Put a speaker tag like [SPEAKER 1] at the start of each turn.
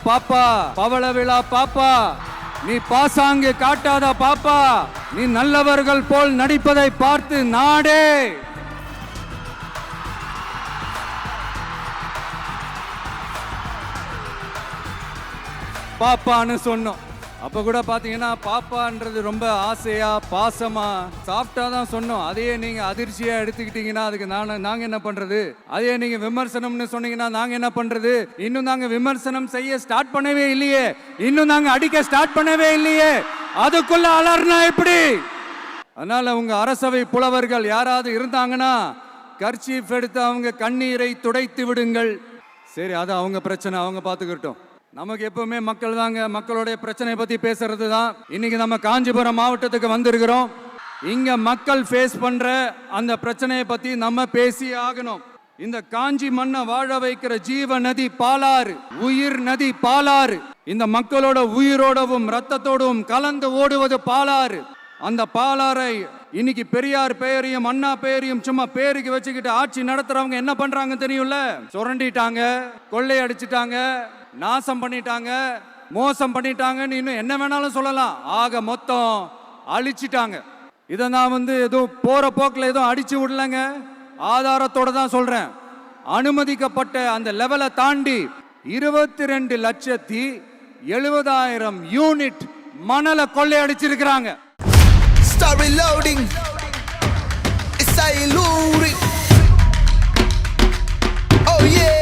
[SPEAKER 1] பாப்பா பவள விழா பாப்பா, நீ பாசாங்கு காட்டாத பாப்பா, நீ நல்லவர்கள் போல் நடிப்பதை பார்த்து நாடே பாப்பான்னு சொன்னோம். அப்ப கூட பாத்தீங்கன்னா பாப்பான்றது ரொம்ப ஆசையா பாசமா சாப்பிட்டா தான் சொன்னோம். அதையே நீங்க அதிர்ச்சியா எடுத்துக்கிட்டீங்கன்னா அதுக்கு நாங்க என்ன பண்றது? அதையே நீங்க விமர்சனம்னு சொன்னீங்கன்னா நாங்க என்ன பண்றது? இன்னும் நாங்க விமர்சனம் செய்ய ஸ்டார்ட் பண்ணவே இல்லையே, இன்னும் நாங்க அடிக்க ஸ்டார்ட் பண்ணவே இல்லையே, அதுக்குள்ள அலர்னா எப்படி? அதனால உங்க அரசவை புலவர்கள் யாராவது இருந்தாங்கன்னா கர்ச்சீஃப் எடுத்து அவங்க கண்ணீரை துடைத்து விடுங்கள். சரி, அது அவங்க பிரச்சனை, அவங்க பார்த்துக்கிட்டோம். நமக்கு எப்பவுமே மக்கள் தாங்க, மக்களுடைய பிரச்சனை பத்தி பேசுறது தான். இன்னைக்கு நம்ம காஞ்சிபுரம் மாவட்டத்துக்கு வந்திருக்கிறோம். இங்க மக்கள் ஃபேஸ் பண்ற அந்த பிரச்சனையை பத்தி நம்ம பேசி ஆகணும். இந்த காஞ்சி மண்ணை வாழ வைக்கிற ஜீவ நதி பாலாறு, உயிர் நதி பாலாறு. இந்த மக்களோட உயிரோடவும் ரத்தத்தோடவும் கலந்து ஓடுவது பாலாறு. அந்த பாலாறை இன்னைக்கு பெரியார் பெயரையும் அண்ணா பெயரையும் சும்மா பேருக்கு வச்சுக்கிட்டு ஆட்சி நடத்துறவங்க என்ன பண்றாங்க தெரியும்ல? சுரண்டிட்டாங்க, கொள்ளை அடிச்சிட்டாங்க, நாசம் பண்ணிட்டாங்க, மோசம் பண்ணிட்டாங்கன்னு இன்னும் என்ன வேணாலும் சொல்லலாம். ஆக மொத்தம் அழிச்சிட்டாங்க. இதை நான் ஏதோ போற போக்கில் ஏதோ அடிச்சு விடலங்க, ஆதாரத்தோட தான் சொல்றேன். அனுமதிக்கப்பட்ட அந்த லெவலை தாண்டி 22,70,70,000 யூனிட் மணலை கொள்ளை அடிச்சிருக்கிறாங்க.
[SPEAKER 2] Start reloading. It's how you lose it. Oh yeah.